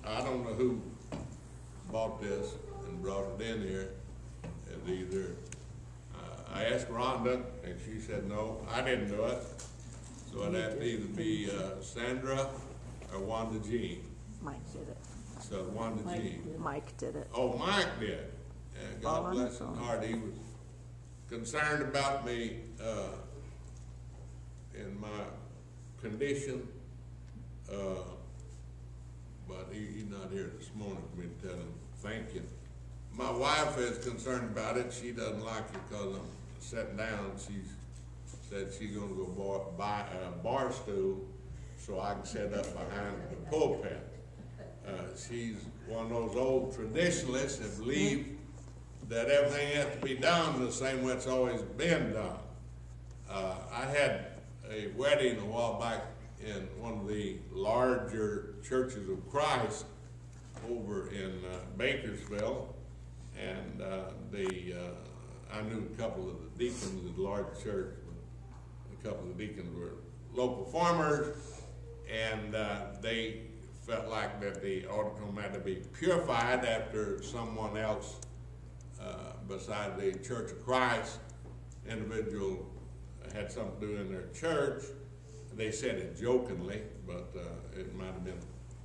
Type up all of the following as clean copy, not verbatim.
I don't know who bought this and brought it in here. It's either, I asked Rhonda, and she said no, I didn't do it. So it'd have to either be Sandra or Wanda Jean. Mike did it. So Wanda Jean. Mike did it. Oh, Mike did. And God bless his heart. He was concerned about me in my condition, but he's not here this morning for me to tell him thank you. My wife is concerned about it. She doesn't like it because I'm sitting down. She said she's going to go buy a bar stool so I can sit up behind the pulpit. She's one of those old traditionalists that believe that everything has to be done the same way it's always been done. I had a wedding a while back in one of the larger churches of Christ over in Bakersville, and I knew a couple of the deacons at the large church. A couple of the deacons were local farmers, and they felt like that the auditorium had to be purified after someone else besides the Church of Christ individual had something to do in their church. They said it jokingly, but it might have been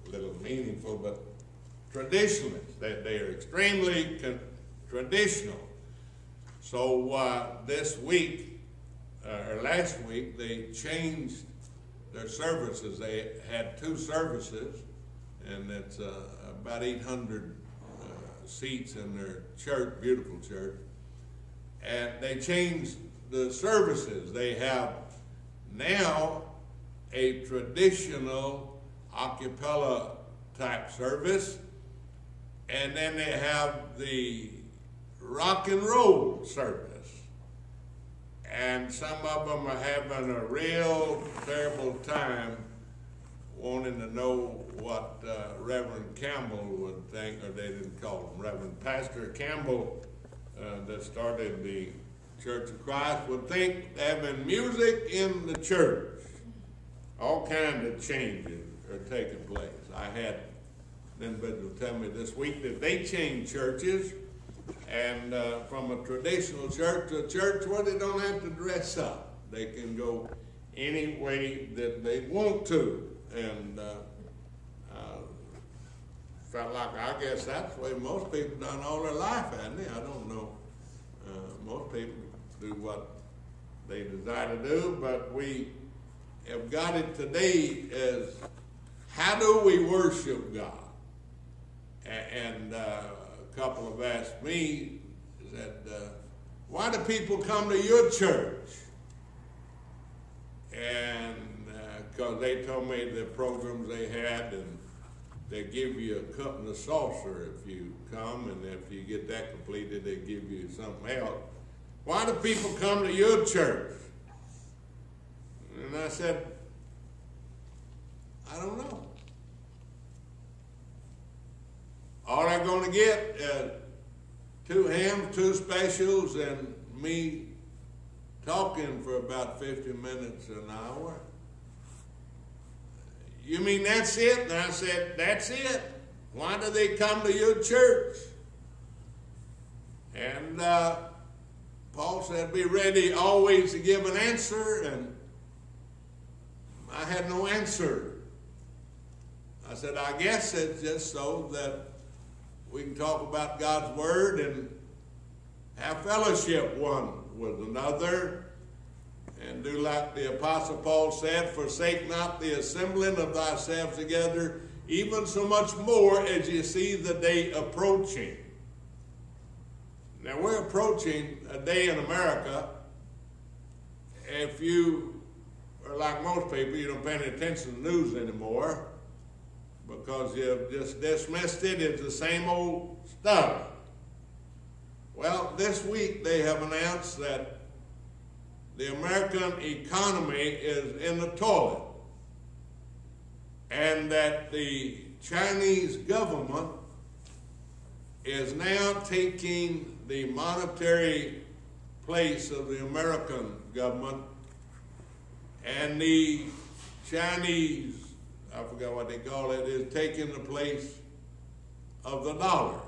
a little meaningful. But traditionalists, they are extremely traditional. So this week, or last week, they changed their services. They had 2 services, and it's about 800 seats in their church, beautiful church. And they changed the services. They have now a traditional a cappella type service, and then they have the rock and roll service. And some of them are having a real terrible time wanting to know what Reverend Campbell would think, or they didn't call him Reverend Pastor Campbell that started the Church of Christ would think having music in the church. All kinds of changes are taking place. I had an individual tell me this week that they changed churches, and from a traditional church to a church where they don't have to dress up. They can go any way that they want to. And felt like, I guess that's the way most people done all their life, haven't they? I don't know. Most people do what they desire to do, but we have got it today as, how do we worship God? And a couple have asked me, said, why do people come to your church? And because they told me the programs they had, and they give you a cup and a saucer if you come, and if you get that completed, they give you something else. Why do people come to your church? And I said, I don't know. All they're going to get is 2 hymns, 2 specials, and me talking for about 50 minutes an hour. You mean that's it? And I said, that's it. Why do they come to your church? And Paul said, be ready always to give an answer, and I had no answer. I said, I guess it's just so that we can talk about God's Word and have fellowship one with another, and do like the Apostle Paul said, forsake not the assembling of thyself together, even so much more as you see the day approaching. Now, we're approaching a day in America, if you are like most people, you don't pay any attention to the news anymore, because you've just dismissed it as the same old stuff. Well, this week they have announced that the American economy is in the toilet, and that the Chinese government is now taking the monetary place of the American government, and the Chinese, I forgot what they call it, is taking the place of the dollar.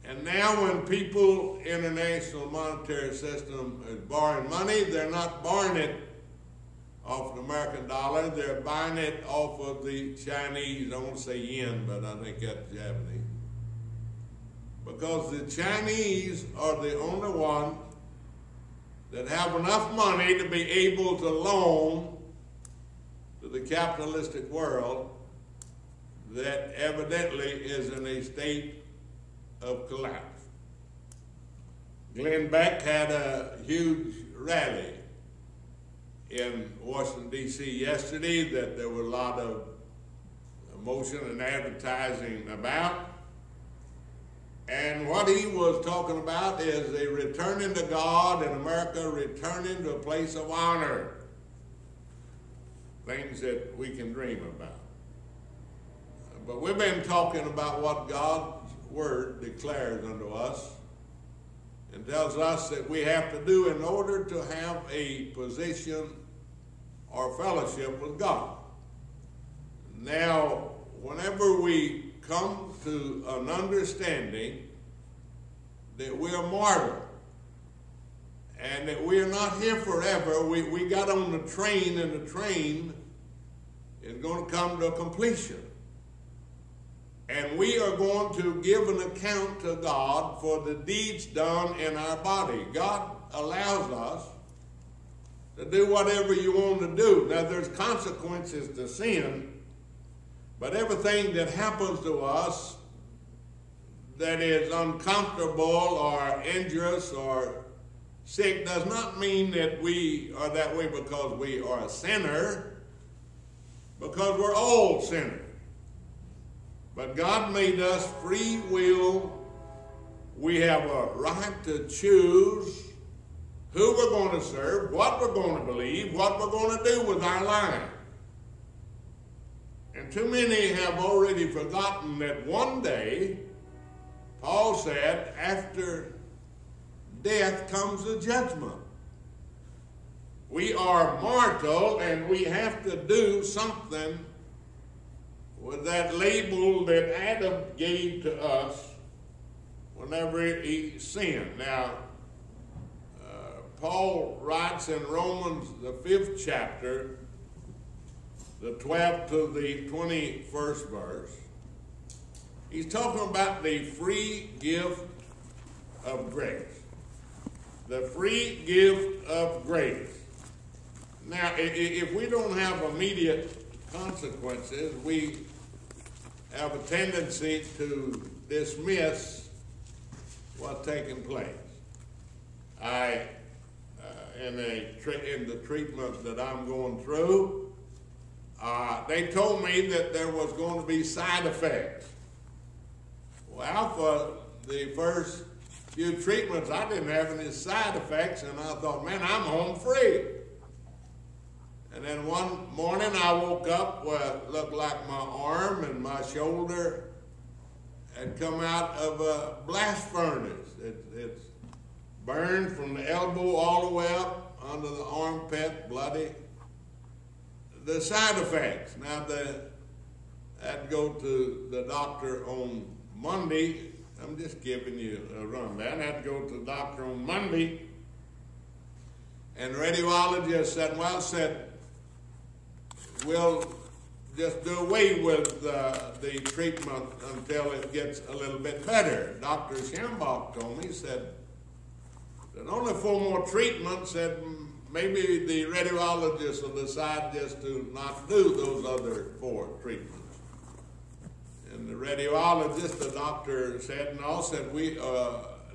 And now when people, international monetary system is borrowing money, they're not borrowing it off the American dollar, they're buying it off of the Chinese, I won't say yen, but I think that's Japanese. Because the Chinese are the only ones that have enough money to be able to loan to the capitalistic world that evidently is in a state of collapse. Glenn Beck had a huge rally in Washington, D.C. yesterday that there was a lot of emotion and advertising about. And what he was talking about is a returning to God and America returning to a place of honor. Things that we can dream about. But we've been talking about what God's Word declares unto us and tells us that we have to do in order to have a position or fellowship with God. Now, whenever we come to an understanding that we are mortal and that we are not here forever, we got on the train and the train is going to come to completion. And we are going to give an account to God for the deeds done in our body. God allows us to do whatever you want to do. Now, there's consequences to sin, but everything that happens to us that is uncomfortable or injurious or sick does not mean that we are that way because we are a sinner, because we're all sinners. But God made us free will. We have a right to choose who we're going to serve, what we're going to believe, what we're going to do with our life. And too many have already forgotten that one day, Paul said, after death comes the judgment. We are mortal and we have to do something with that label that Adam gave to us whenever he sinned. Now, Paul writes in Romans, the 5th chapter, the 12th to the 21st verse, he's talking about the free gift of grace. The free gift of grace. Now, if we don't have immediate consequences, we have a tendency to dismiss what's taking place. In the treatment that I'm going through, they told me that there was going to be side effects. Well, for the first few treatments, I didn't have any side effects, and I thought, man, I'm home free. And then one morning I woke up where it looked like my arm and my shoulder had come out of a blast furnace. It's burned from the elbow all the way up under the armpit, bloody. The side effects. Now, I had to go to the doctor on Monday. I'm just giving you a rundown. I had to go to the doctor on Monday, and the radiologist said, we'll just do away with the treatment until it gets a little bit better. Dr. Schambach told me, said that only 4 more treatments, said maybe the radiologist will decide just to not do those other 4 treatments. And the radiologist, the doctor said, no, said we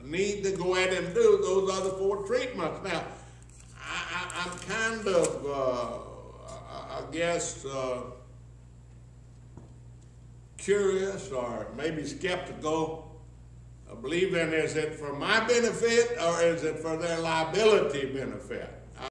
need to go ahead and do those other 4 treatments. Now, I'm kind of, I guess, curious or maybe skeptical, believing is it for my benefit or is it for their liability benefit?